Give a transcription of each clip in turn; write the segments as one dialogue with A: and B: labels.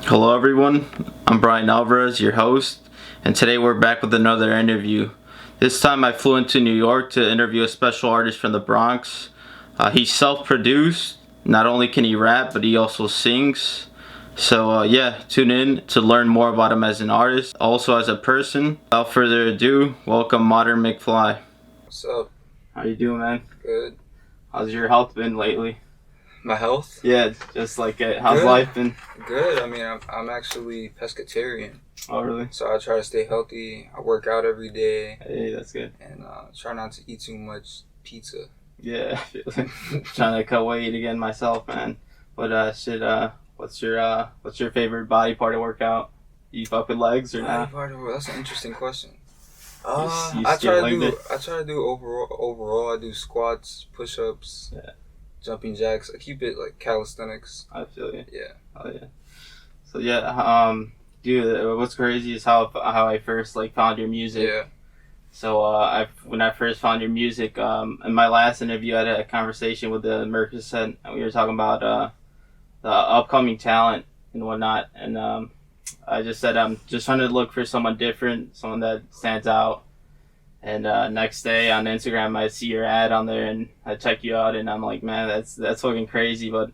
A: Hello everyone, I'm Brian Alvarez, your host, and today we're back with another interview. This time I flew into New York to interview a special artist from the Bronx. He's self-produced. Not only can he rap, but he also sings. So tune in to learn more about him as an artist, also as a person. Without further ado, welcome Modernmcfly.
B: What's up?
A: How you doing, man?
B: Good.
A: How's your health been lately?
B: My health?
A: Yeah, just like it. How's
B: Good.
A: life been?
B: Good. I mean, I'm actually pescatarian.
A: Oh, really?
B: So I try to stay healthy. I work out every day.
A: Hey, that's good.
B: And try not to eat too much pizza.
A: Yeah, trying to cut weight again myself, man. But what's your favorite body part to work out? You fuck with legs or not?
B: That's an interesting question.
A: You
B: I try
A: it?
B: to do overall. I do squats, push-ups, jumping jacks. I keep it like calisthenics.
A: I feel you.
B: Yeah.
A: Oh yeah. So dude, what's crazy is how I first found your music.
B: Yeah.
A: So when I first found your music, in my last interview, I had a conversation with the Mercus, and we were talking about the upcoming talent and whatnot. And I just said I'm just trying to look for someone different, someone that stands out. And next day on Instagram, I see your ad on there, and I check you out, and I'm like, man, that's fucking crazy. But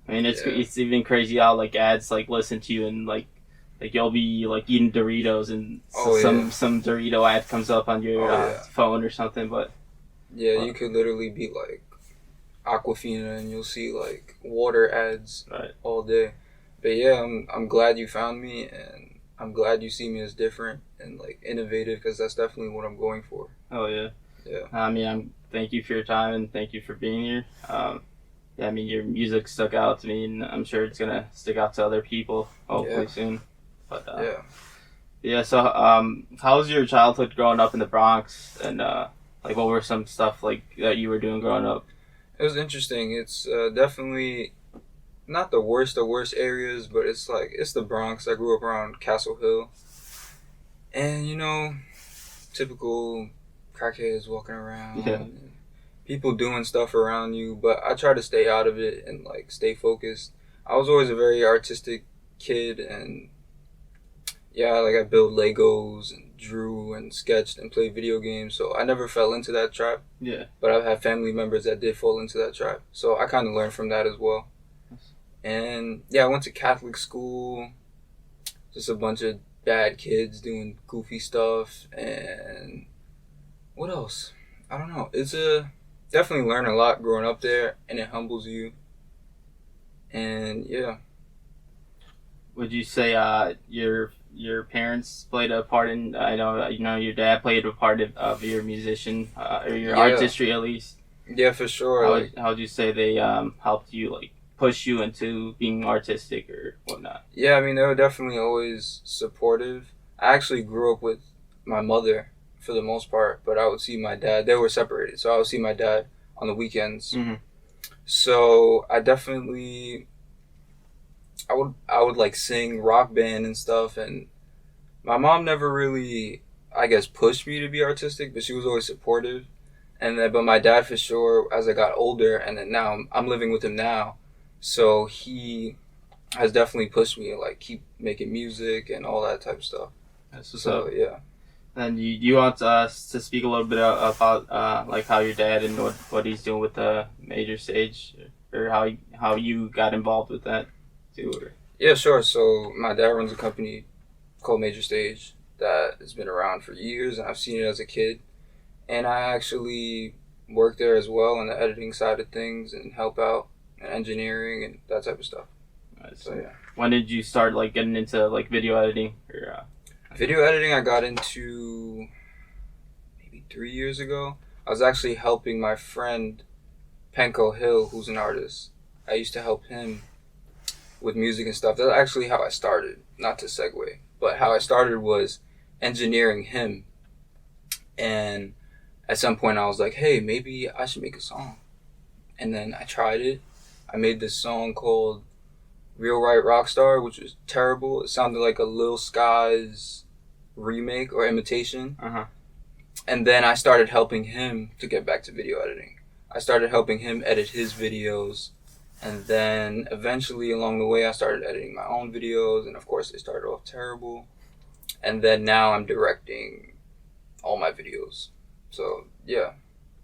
A: I mean, it's even crazy how ads listen to you, and like you'll be eating Doritos, and some Dorito ad comes up on your phone or something. But
B: you could literally be like Aquafina, and you'll see water ads all day. But yeah, I'm glad you found me, and I'm glad you see me as different and innovative, because that's definitely what I'm going for.
A: Oh yeah.
B: Yeah.
A: I mean, thank you for your time, and thank you for being here. I mean, your music stuck out to me, and I'm sure it's gonna stick out to other people hopefully soon. But so how was your childhood growing up in the Bronx, and what were some stuff that you were doing growing up?
B: It was interesting. It's definitely not the worst areas, but it's the Bronx. I grew up around Castle Hill, and typical crackheads walking around.
A: Yeah.
B: And people doing stuff around you, but I try to stay out of it and stay focused. I was always a very artistic kid, and I built Legos and drew and sketched and played video games, so I never fell into that trap.
A: Yeah.
B: But I've had family members that did fall into that trap, so I kind of learned from that as well. And I went to Catholic school, just a bunch of bad kids doing goofy stuff, and what else? I don't know. It's definitely learn a lot growing up there, and it humbles you. And
A: would you say your parents played a part in? I know your dad played a part of your musician or your artistry at least.
B: Yeah, for sure.
A: How would you say they helped you push you into being artistic or whatnot?
B: Yeah, I mean, they were definitely always supportive. I actually grew up with my mother for the most part, but I would see my dad. They were separated, so I would see my dad on the weekends. Mm-hmm. So I definitely, I would sing rock band and stuff, and my mom never really, I guess, pushed me to be artistic, but she was always supportive. But my dad for sure, as I got older, and then now I'm living with him now, so he has definitely pushed me to keep making music and all that type of stuff.
A: So yeah. And you want us to speak a little bit about how your dad and what he's doing with the major stage, or how you got involved with that too? Or?
B: Yeah, sure. So my dad runs a company called Major Stage that has been around for years, and I've seen it as a kid. And I actually work there as well on the editing side of things and help out in engineering and that type of stuff.
A: So yeah. When did you start getting into video editing or?
B: Video editing I got into maybe 3 years ago. I was actually helping my friend Penco Hill, who's an artist. I used to help him with music and stuff. That's actually how I started. Not to segue, but how I started was engineering him. And at some point I was like, hey, maybe I should make a song. And then I tried it. I made this song called Real Right Rockstar, which was terrible. It sounded like a Lil Skies remake or imitation. And then I started helping him to get back to video editing. I started helping him edit his videos, And then eventually along the way I started editing my own videos, and of course they started off terrible. And then now I'm directing all my videos. So yeah.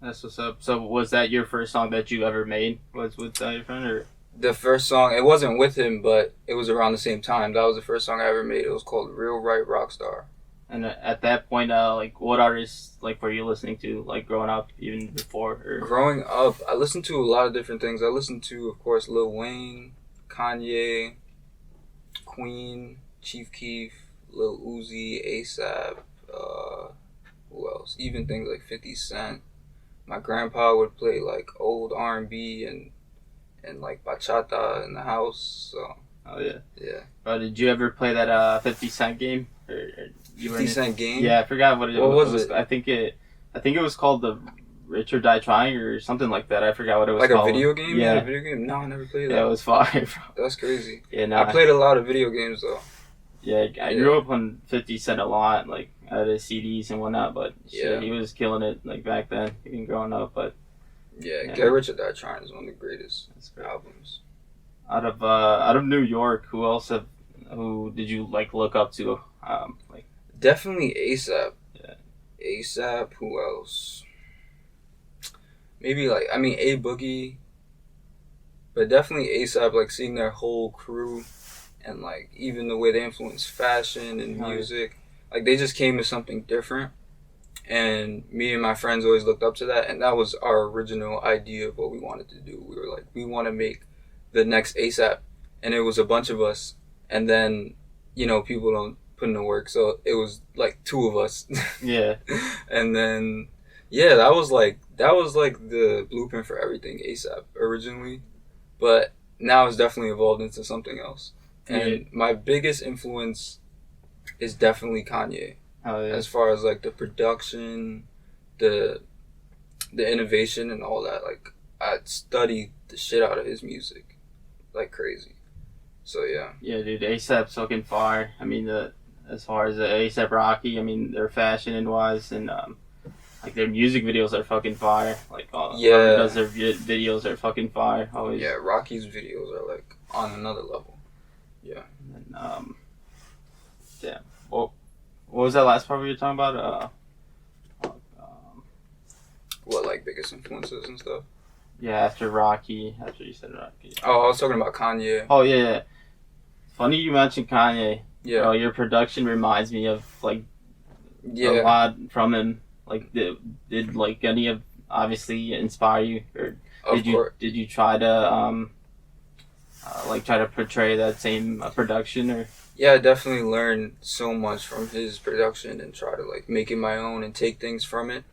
A: That's what's up. So was that your first song that you ever made? Was with your friend or?
B: The first song, it wasn't with him, but it was around the same time. That was the first song I ever made. It was called Real Right Rockstar.
A: And at that point, like, what artists like were you listening to, like, growing up, even before? Or?
B: Growing up, I listened to a lot of different things. I listened to, of course, Lil Wayne, Kanye, Queen, Chief Keef, Lil Uzi, ASAP, who else? Even things like 50 Cent. My grandpa would play like old R&B and like bachata in the house. So
A: Oh yeah.
B: yeah.
A: Bro, did you ever play that 50 Cent game? Or you
B: 50 Cent game?
A: Yeah, I forgot what it
B: What
A: was.
B: was it?
A: I think it was called the Rich or Die Trying or something like that. I forgot what it was
B: Like
A: called.
B: a video game?
A: Yeah.
B: A video game? No, I never played that.
A: Yeah, it was fire, bro.
B: That's crazy.
A: Yeah, no.
B: I played a lot of video games though.
A: Yeah, I grew up on 50 Cent a lot, like out of his CDs and whatnot. But shit, he was killing it like back then, even growing up. But
B: yeah, Get Rich or Die Trying is one of the greatest albums.
A: Out of New York, who did you like look up to? Like
B: Definitely ASAP.
A: Yeah.
B: ASAP. Who else? Maybe like A Boogie, but definitely ASAP. Like seeing their whole crew, and like even the way they influence fashion and music, like they just came to something different. And me and my friends always looked up to that, and that was our original idea of what we wanted to do. We were like, we want to make the next ASAP, and it was a bunch of us. And then, people don't put in the work, so it was like two of us.
A: Yeah.
B: And then, yeah, that was like the blueprint for everything ASAP originally, but now it's definitely evolved into something else. And my biggest influence is definitely Kanye.
A: Oh, yeah.
B: As far as like the production, the innovation and all that, like I studied the shit out of his music like crazy. So yeah.
A: Yeah, dude, ASAP's fucking fire. I mean, as far as the ASAP Rocky, I mean, their fashion and wise and like their music videos are fucking fire. Like whoever does their videos are fucking fire. Always.
B: Yeah, Rocky's videos are like on another level. Yeah.
A: And damn. Well, what was that last part we were talking about?
B: What, like biggest influences and stuff?
A: Yeah, after Rocky. After you said Rocky.
B: Oh, I was talking about Kanye.
A: Oh yeah. Funny you mentioned Kanye.
B: Yeah.
A: Your production reminds me of like
B: a
A: lot from him. Like did like any of obviously inspire you, or did you try to try to portray that same production or?
B: Yeah, I definitely learned so much from his production and try to like make it my own and take things from it.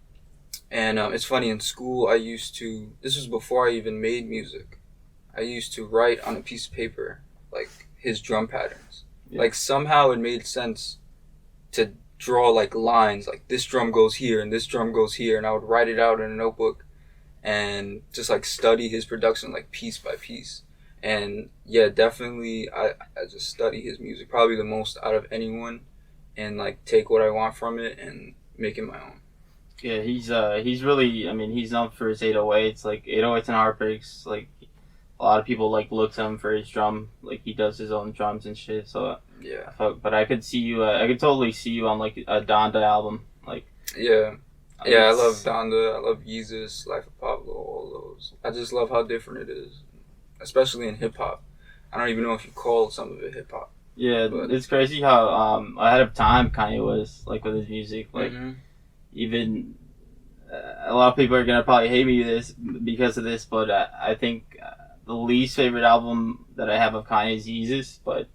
B: And it's funny, in school this was before I even made music, I used to write on a piece of paper like his drum patterns. Yeah. Like somehow it made sense to draw like lines, like this drum goes here and this drum goes here, and I would write it out in a notebook and just like study his production like piece by piece. And yeah, definitely I just study his music probably the most out of anyone, and like take what I want from it and make it my own.
A: Yeah, he's really, I mean, he's known for his 808s, like 808s and heartbreaks. Like a lot of people like look to him for his drum, like he does his own drums and shit. So
B: yeah,
A: but I could see you, I could totally see you on like a Donda album, like
B: yeah. I love Donda, I love Yeezus, Life of Pablo, all those. I just love how different it is, especially in hip hop. I don't even know if you call some of it hip hop.
A: Yeah, but it's crazy how ahead of time Kanye was like with his music. Like even a lot of people are gonna probably hate me because of this, but I think the least favorite album that I have of Kanye is Yeezus. But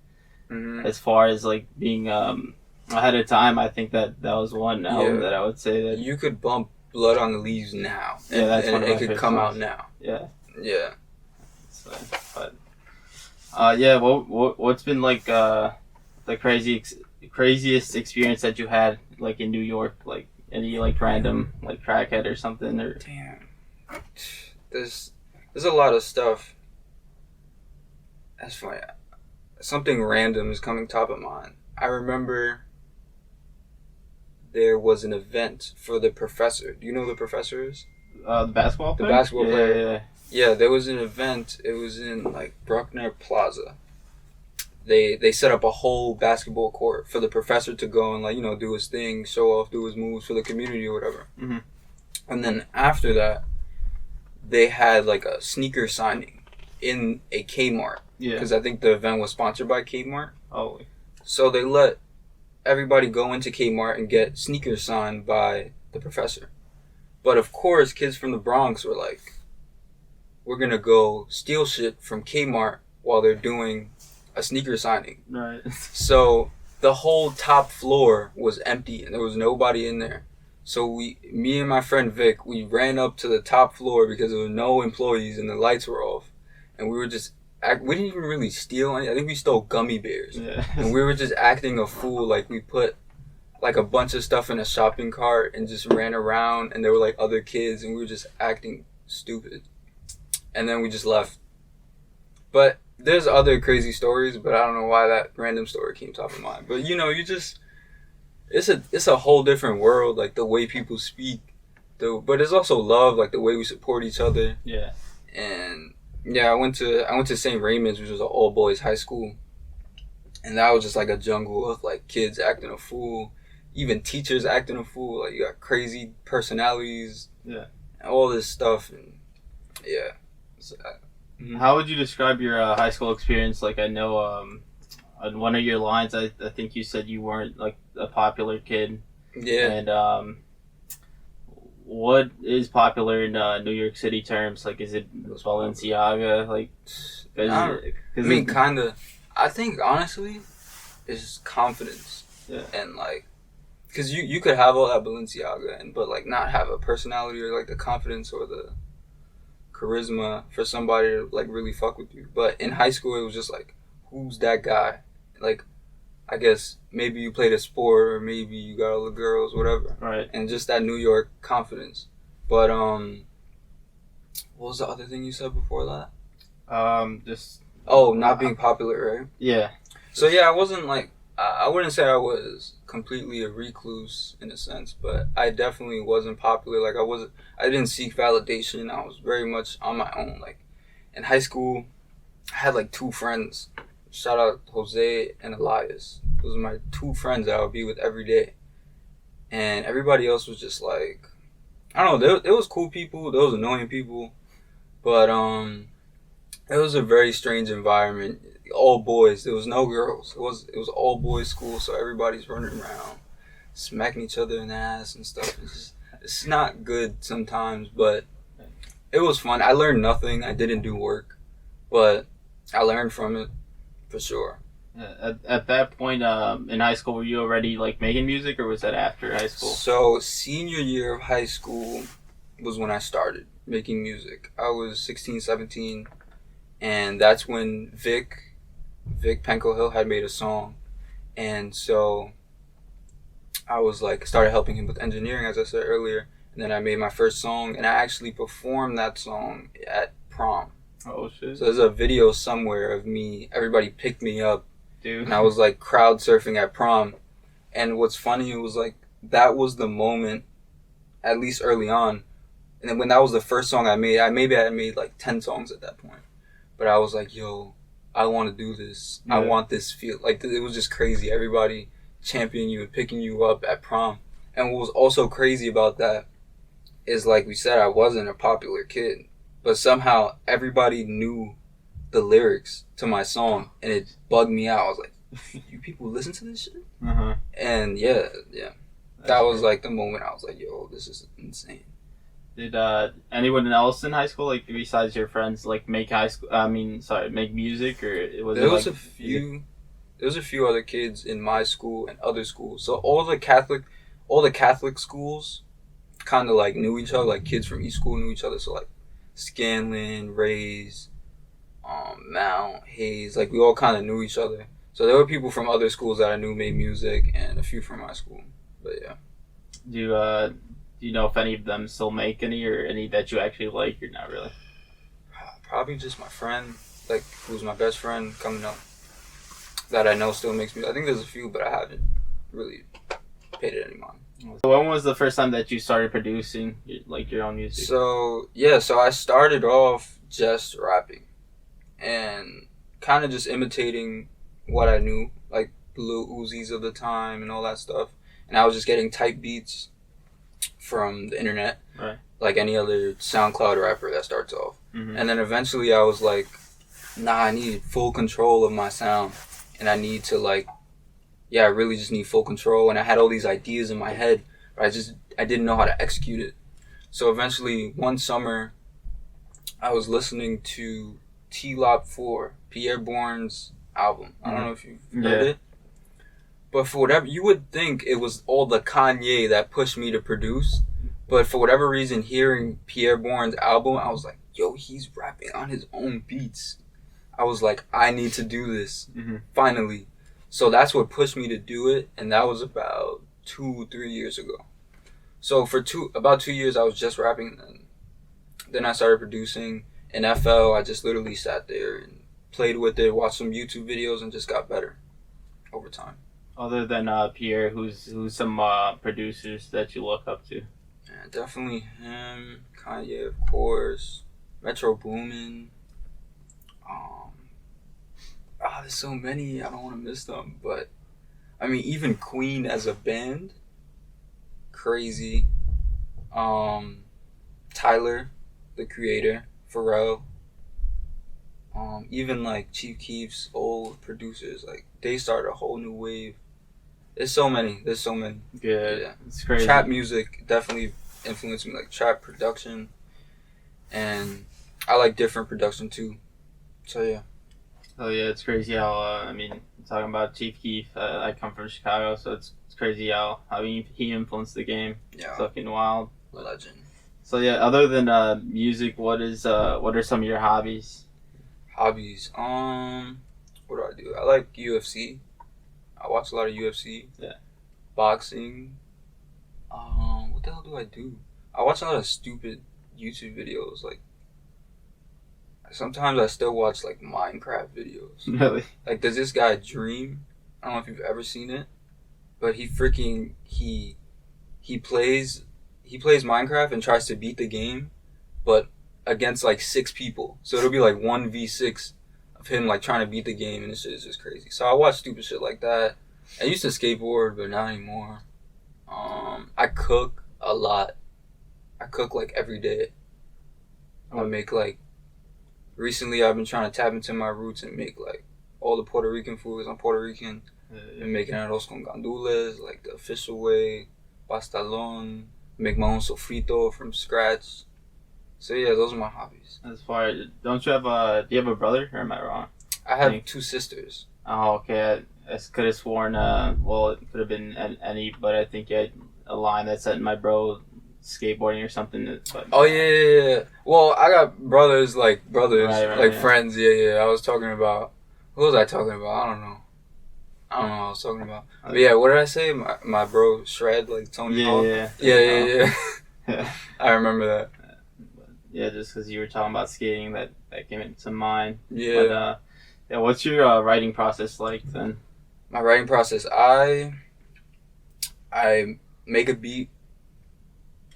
A: as far as like being ahead of time, I think that was one album that I would say that
B: you could bump Blood on the Leaves now.
A: Yeah, that's one of my
B: it could come out now.
A: Yeah.
B: Yeah.
A: So, but what's been like the craziest experience that you had like in New York, like any like random like crackhead or something? Or
B: damn, there's a lot of stuff. That's funny. Something random is coming top of mind. I remember there was an event for The Professor. Do you know who The Professor is?
A: The basketball player?
B: The basketball player. Yeah, there was an event. It was in like Bruckner Plaza. They set up a whole basketball court for the professor to go and like do his thing, show off, do his moves for the community or whatever.
A: Mm-hmm.
B: And then after that, they had like a sneaker signing in a Kmart.
A: Yeah.
B: Because I think the event was sponsored by Kmart.
A: Oh.
B: So they let everybody go into Kmart and get sneakers signed by the professor. But of course, kids from the Bronx were like, we're going to go steal shit from Kmart while they're doing a sneaker signing.
A: Right.
B: So the whole top floor was empty and there was nobody in there. So me and my friend Vic, we ran up to the top floor because there were no employees and the lights were off. And we were just, we didn't even really steal any. I think we stole gummy bears.
A: Yeah.
B: And we were just acting a fool. Like we put like a bunch of stuff in a shopping cart and just ran around and there were like other kids and we were just acting stupid. And then we just left. But there's other crazy stories, but I don't know why that random story came top of mind. But you just, it's a whole different world, like the way people speak. But it's also love, like the way we support each other.
A: Yeah.
B: And yeah, I went to St. Raymond's, which was an all boys high school. And that was just like a jungle of like kids acting a fool, even teachers acting a fool. Like you got crazy personalities.
A: Yeah.
B: All this stuff, and yeah. So,
A: how would you describe your high school experience? Like, I know on one of your lines, I think you said you weren't like a popular kid.
B: Yeah.
A: And what is popular in New York City terms? Like, is it Balenciaga? Like,
B: I mean, kind of. I think honestly, it's confidence.
A: Yeah.
B: And like, because you could have all that Balenciaga but like not have a personality or like the confidence or the charisma for somebody to like really fuck with you. But in high school, it was just like, who's that guy? Like, I guess maybe you played a sport or maybe you got all the girls, whatever.
A: Right.
B: And just that New York confidence. But what was the other thing you said before that?
A: Just
B: not being popular, right?
A: Yeah.
B: So yeah, I wasn't like, I wouldn't say I was completely a recluse in a sense, but I definitely wasn't popular. Like I didn't seek validation. I was very much on my own. Like in high school, I had like two friends. Shout out Jose and Elias. Those are my two friends that I would be with every day. And everybody else was just like, I don't know, there was cool people, there was annoying people, but it was a very strange environment. All boys. There was no girls. It was all boys school, so everybody's running around, smacking each other in the ass and stuff. It's not good sometimes, but it was fun. I learned nothing. I didn't do work, but I learned from it for sure.
A: At that point in high school, were you already like making music, or was that after high school?
B: So senior year of high school was when I started making music. I was 16, 17, and that's when Vic Penco Hill had made a song, and so I was like started helping him with engineering, as I said earlier, and then I made my first song, and I actually performed that song at prom.
A: Oh shit!
B: So there's a video somewhere of me. Everybody picked me up,
A: dude,
B: and I was like crowd surfing at prom. And what's funny, it was like that was the moment, at least early on, and then when that was the first song I made, I had made like 10 songs at that point, but I was like, yo, I want to do this. Yeah. I want this feel. Like, it was just crazy. Everybody championing you and picking you up at prom. And what was also crazy about that is, like we said, I wasn't a popular kid. But somehow, everybody knew the lyrics to my song. And it bugged me out. I was like, you people listen to this shit?
A: Uh-huh.
B: And yeah. That was, like, the moment I was like, yo, this is insane.
A: Did anyone else in high school, like besides your friends, like make music, or
B: there was a few other kids in my school and other schools. So all the Catholic schools kind of like knew each other. Like kids from each school knew each other. So like Scanlon, Rays, Mount, Hayes, like we all kind of knew each other. So there were people from other schools that I knew made music, and a few from my school. But yeah.
A: Do you know if any of them still make any, or any that you actually like, or not really?
B: Probably just my friend, like, who's my best friend coming up, that I know still makes music. I think there's a few, but I haven't really paid it any mind.
A: So when was the first time that you started producing like your own music?
B: So I started off just rapping and kind of just imitating what I knew, like the Lil Uzis of the time and all that stuff. And I was just getting type beats from the internet,
A: right,
B: like any other SoundCloud rapper that starts off.
A: Mm-hmm.
B: And then eventually I was like, nah, I need full control of my sound. And I need to I really just need full control. And I had all these ideas in my head, but I didn't know how to execute it. So eventually one summer I was listening to T-Lop 4, Pierre Bourne's album. I don't know if you've heard it. But for whatever, you would think it was all the Kanye that pushed me to produce. But for whatever reason, hearing Pierre Bourne's album, I was like, yo, he's rapping on his own beats. I was like, I need to do this, finally. So that's what pushed me to do it, and that was about 2-3 years ago. So for about 2 years, I was just rapping, and then I started producing. In FL, I just literally sat there and played with it, watched some YouTube videos, and just got better over time.
A: Other than Pierre, who's some producers that you look up to?
B: Yeah, definitely him, Kanye, of course, Metro Boomin. There's so many. I don't want to miss them, but I mean, even Queen as a band, crazy. Tyler, the Creator, Pharrell. Even like Chief Keef's old producers, like they started a whole new wave. There's so many.
A: Yeah, it's crazy.
B: Trap music definitely influenced me, like trap production, and I like different production too. So yeah.
A: Oh yeah, it's crazy how talking about Chief Keef. I come from Chicago, so it's crazy how he influenced the game.
B: Yeah.
A: It's fucking wild.
B: Legend.
A: So yeah, other than music, what are some of your hobbies?
B: Hobbies. What do I do? I like UFC. I watch a lot of UFC.
A: Yeah.
B: Boxing. What the hell do I do? I watch a lot of stupid YouTube videos. Like, sometimes I still watch like Minecraft videos.
A: Really?
B: Like, there's this guy Dream. I don't know if you've ever seen it, but he plays Minecraft and tries to beat the game, but against like 6 people. So it'll be like 1v6 of him like trying to beat the game, and this shit is just crazy. So I watch stupid shit like that. I used to skateboard, but not anymore. I cook a lot. I cook like every day. I make like, recently I've been trying to tap into my roots and make like all the Puerto Rican foods. I'm Puerto Rican. Been making arroz con gandules, like the official way, pastelón, make my own sofrito from scratch. So yeah, those are my hobbies.
A: As far as, don't you have do you have a brother, or am I wrong?
B: I have 2 sisters.
A: Oh, okay. I could have sworn, well, it could have been any, but I think you had a line that said my bro skateboarding or something. But,
B: oh, yeah. Well, I got brothers, right, friends. Yeah. I was talking about, what was I talking about? I don't know what I was talking about. But yeah, what did I say? My bro Shred, like Tony Hawk? Yeah. I remember that.
A: Yeah, just because you were talking about skating, that came into mind.
B: Yeah.
A: But, what's your writing process like then?
B: My writing process, I make a beat,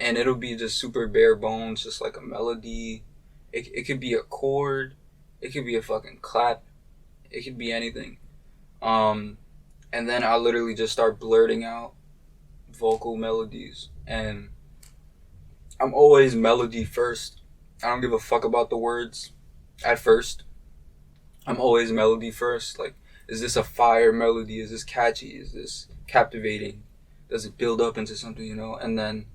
B: and it'll be just super bare bones, just like a melody. It could be a chord, it could be a fucking clap, it could be anything. And then I'll literally just start blurting out vocal melodies, and I'm always melody first. I don't give a fuck about the words at first. I'm always melody first. Like, is this a fire melody? Is this catchy? Is this captivating? Does it build up into something, And then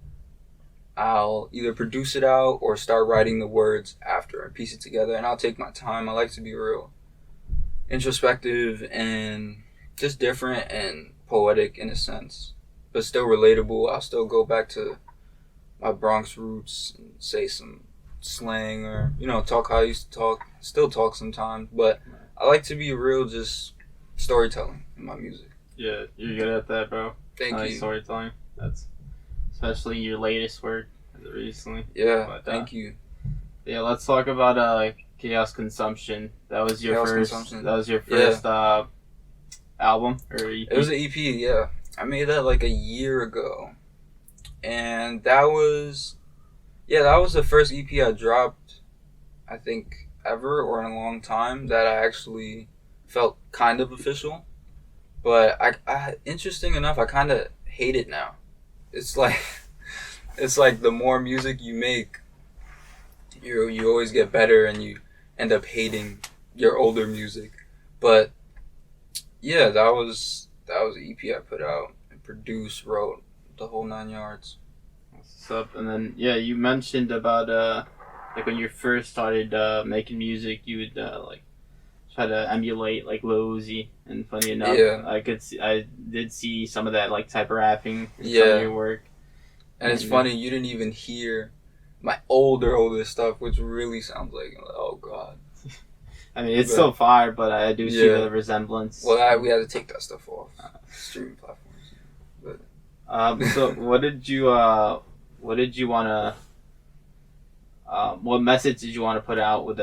B: I'll either produce it out or start writing the words after and piece it together. And I'll take my time. I like to be real introspective and just different and poetic in a sense, but still relatable. I'll still go back to my Bronx roots and say some slang or, talk how I used to talk. Still talk sometimes, but I like to be real, just storytelling in my music.
A: Yeah, you're good at that, bro.
B: Thank you.
A: Storytelling. That's especially your latest work recently.
B: Yeah, but, thank you.
A: Yeah, let's talk about Chaos Consumption. That was your first album or EP?
B: It was an EP, yeah. I made that like a year ago, and that was the first EP I dropped, I think, ever or in a long time that I actually felt kind of official. But I interesting enough, I kind of hate it now. It's like it's like the more music you make, you always get better, and you end up hating your older music. But yeah, that was the EP I put out and produced, wrote the whole 9 yards.
A: What's up? And then yeah, you mentioned about like when you first started making music, you would like try to emulate like Lil Uzi. And funny enough,
B: Yeah,
A: I did see some of that like type of rapping in some of
B: yeah.
A: your work.
B: And it's funny, you didn't even hear my older stuff, which really sounds like, oh god.
A: I mean, it's
B: But,
A: still fire, but I do see
B: yeah.
A: the resemblance.
B: Well, we had to take that stuff off streaming platforms. But
A: So what did you want to what message did you want to put out with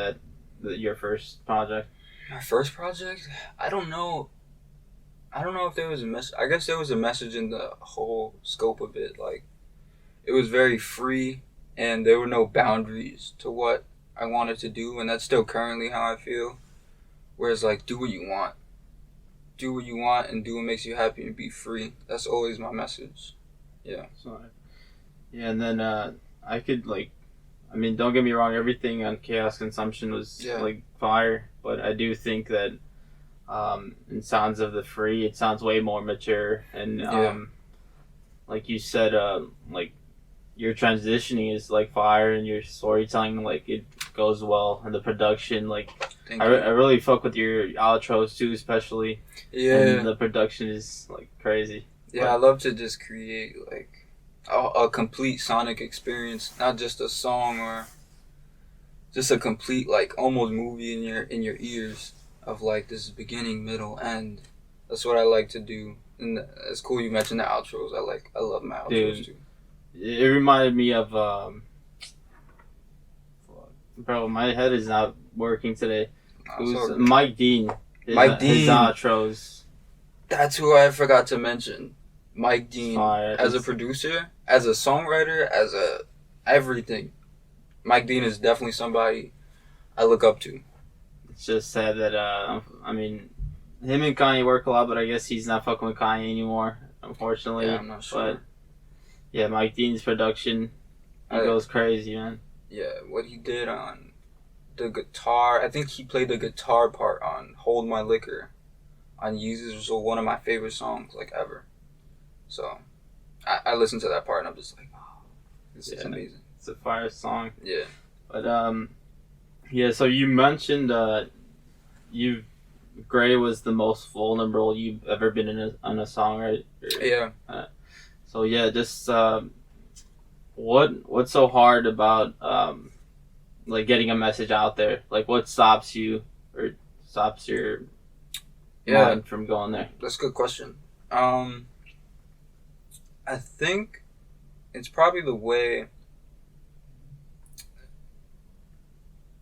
A: your first project?
B: my first project, I don't know. I don't know if there was a message. I guess there was a message in the whole scope of it. Like, it was very free, and there were no boundaries to what I wanted to do, and that's still currently how I feel. Whereas, like, do what you want. Do what you want and do what makes you happy and be free. That's always my message. Yeah.
A: So, yeah, and then I could like, I mean, don't get me wrong, everything on Chaos Consumption was
B: Yeah.
A: like fire, but I do think that in Sounds of the Free, it sounds way more mature, and
B: Yeah.
A: like you said, like your transitioning is like fire, and your storytelling like it goes well, and the production like
B: Thank
A: I
B: you.
A: really fuck with your outros too, especially,
B: Yeah.
A: and the production is like crazy.
B: Yeah, I love to just create like a complete sonic experience, not just a song or just a complete like almost movie in your ears of like this beginning, middle, end. That's what I like to do. And it's cool you mentioned the outros. I love my outros
A: Dude.
B: too.
A: It reminded me of bro, my head is not working today. It
B: So
A: was Mike Dean.
B: Mike
A: His
B: Dean.
A: outros.
B: that's who I forgot to mention. Mike Dean,
A: Fire.
B: as a producer, as a songwriter, as a everything. Mike Dean is definitely somebody I look up to.
A: It's just sad that I mean, him and Kanye work a lot, but I guess he's not fucking with Kanye anymore, unfortunately.
B: Yeah, I'm not sure.
A: But yeah, Mike Dean's production, it goes crazy, man.
B: Yeah, what he did on the guitar. I think he played the guitar part on "Hold My Liquor" on Yeezus, was one of my favorite songs like ever. So I listened to that part and I'm just like, oh, this is amazing.
A: It's a fire song.
B: Yeah.
A: But yeah. So you mentioned you Gray was the most vulnerable you've ever been on a song, right?
B: Yeah.
A: So yeah, just what's so hard about like getting a message out there? Like what stops you or stops your mind from going there?
B: That's a good question. I think it's probably the way.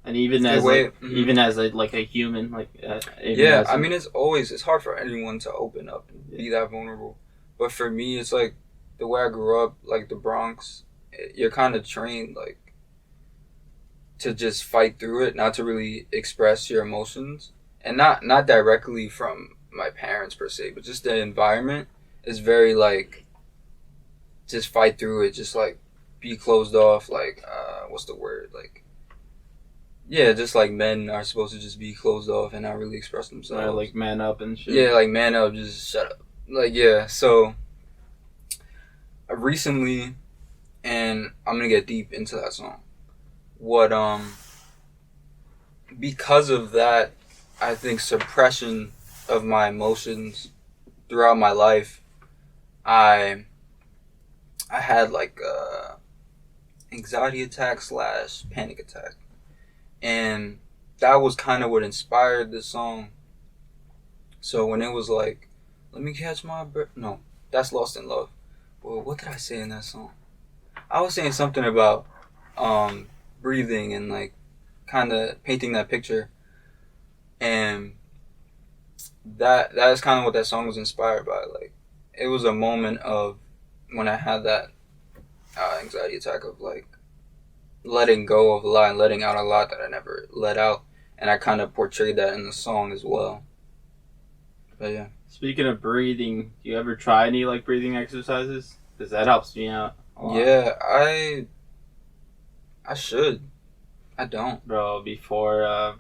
A: And even
B: The
A: as
B: way-
A: like, even as a human, like even
B: Yeah,
A: as
B: I mean, it's hard for anyone to open up and be that vulnerable. But for me, it's like the way I grew up, like the Bronx, you're kind of trained like to just fight through it, not to really express your emotions, and not directly from my parents per se, but just the environment is very like just fight through it, just like be closed off, like what's the word, like yeah, just like men are supposed to just be closed off and not really express themselves,
A: like man up and shit.
B: yeah, like man up, just shut up, like yeah. So recently, and I'm gonna get deep into that song. What because of that, I think suppression of my emotions throughout my life, I had like anxiety attack / panic attack, and that was kind of what inspired this song. So when it was like, let me catch my breath, no, that's Lost in Love. Well, what did I say in that song? I was saying something about breathing and like kind of painting that picture, and that is kind of what that song was inspired by. Like it was a moment of when I had that anxiety attack of like letting go of a lot and letting out a lot that I never let out, and I kind of portrayed that in the song as well. But yeah.
A: Speaking of breathing, do you ever try any like breathing exercises? Because that helps me out a lot.
B: Yeah, I should. I don't.
A: Bro, before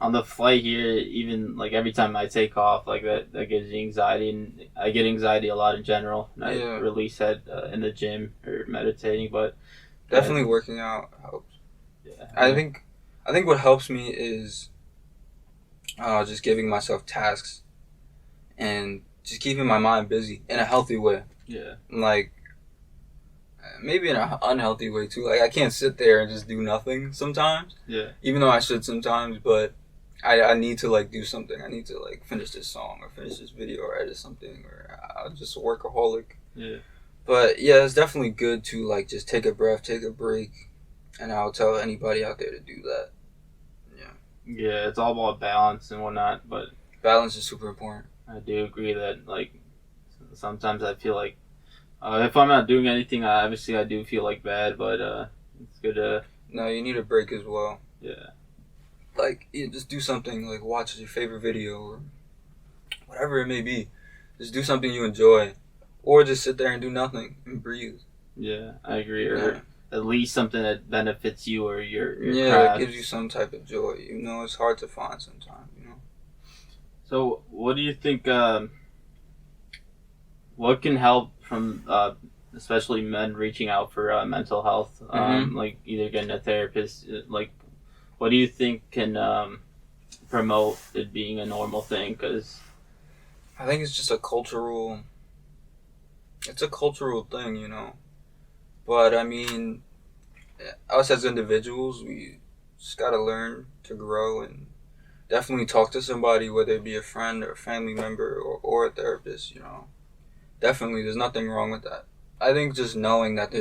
A: on the flight here, even like every time I take off, like that gives me anxiety, and I get anxiety a lot in general. And I release that in the gym or meditating, but
B: definitely working out helps.
A: Yeah,
B: I think what helps me is just giving myself tasks and just keeping my mind busy in a healthy way.
A: Yeah.
B: Like maybe in an unhealthy way too. Like I can't sit there and just do nothing sometimes.
A: Yeah.
B: Even though I should sometimes, but I need to like do something. I need to like finish this song or finish this video or edit something, or I'm just a workaholic.
A: Yeah.
B: But yeah, it's definitely good to like just take a breath, take a break, and I'll tell anybody out there to do that. Yeah.
A: Yeah, it's all about balance and whatnot, but
B: balance is super important.
A: I do agree that like sometimes I feel like if I'm not doing anything, obviously I do feel like bad, but it's good to.
B: No, you need a break as well.
A: Yeah.
B: Like, just do something, like watch your favorite video or whatever it may be. Just do something you enjoy. Or just sit there and do nothing and breathe.
A: Yeah, I agree. Or at least something that benefits you or your
B: yeah,
A: craft.
B: that gives you some type of joy. You know, it's hard to find sometimes, you know.
A: So, what do you think, what can help from, especially men reaching out for mental health? Like either getting a therapist, like, what do you think can promote it being a normal thing? Because
B: I think it's just a cultural thing, you know. But I mean, us as individuals, we just gotta learn to grow and definitely talk to somebody, whether it be a friend or a family member or a therapist, you know. Definitely, there's nothing wrong with that. I think just knowing that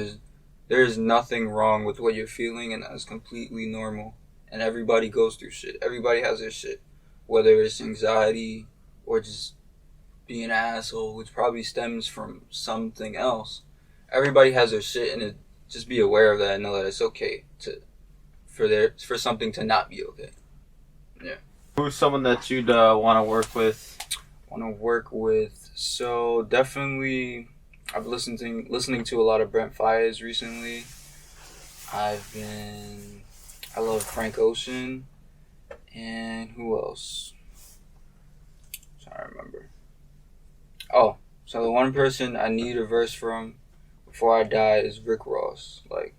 B: there's nothing wrong with what you're feeling and that's completely normal. And everybody goes through shit. Everybody has their shit. Whether it's anxiety or just being an asshole, which probably stems from something else. Everybody has their shit, and just be aware of that and know that it's okay for something to not be okay. Yeah.
A: Who's someone that you'd want to work with?
B: So definitely, I've listening to a lot of Brent Faiyaz recently. I love Frank Ocean, and who else? I'm trying to remember. Oh, so the one person I need a verse from before I die is Rick Ross. Like,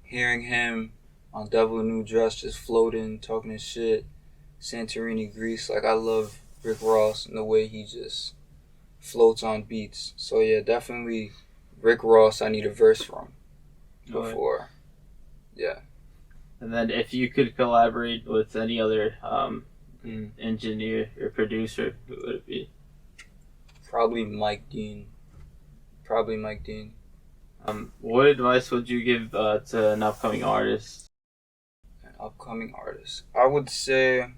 B: hearing him on Devil in a New Dress just floating, talking his shit, Santorini, Greece. Like, I love Rick Ross and the way he just floats on beats. So yeah, definitely Rick Ross I need a verse from before. Yeah.
A: And then if you could collaborate with any other engineer or producer, who would it be?
B: Probably Mike Dean.
A: What advice would you give to an upcoming artist?
B: I would say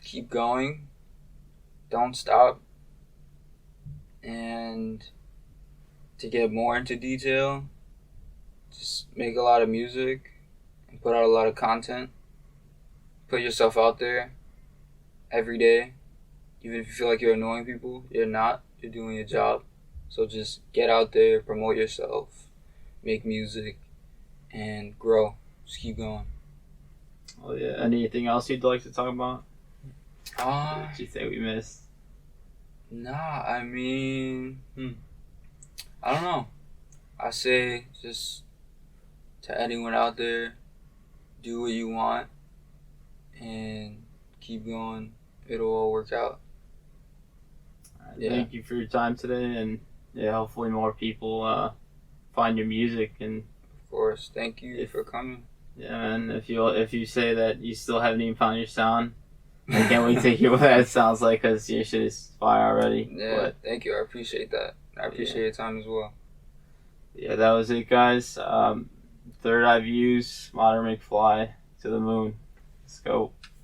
B: keep going. Don't stop. And to get more into detail, just make a lot of music and put out a lot of content. Put yourself out there every day. Even if you feel like you're annoying people, you're not. You're doing your job. So just get out there, promote yourself, make music, and grow. Just keep going.
A: Oh yeah. Anything else you'd like to talk about?
B: What
A: do you think we missed?
B: Nah, I mean, I don't know. I say just to anyone out there, do what you want and keep going. It'll all work out.
A: Yeah. Thank you for your time today, and yeah, hopefully more people find your music. And
B: of course, thank you for coming.
A: Yeah, man. If you say that you still haven't even found your sound, I can't wait to hear what that sounds like, because your shit is fire already.
B: Yeah, thank you. I appreciate that. I appreciate your time as well.
A: Yeah, that was it, guys. Third Eye Views, Modernmcfly, to the moon. Let's go.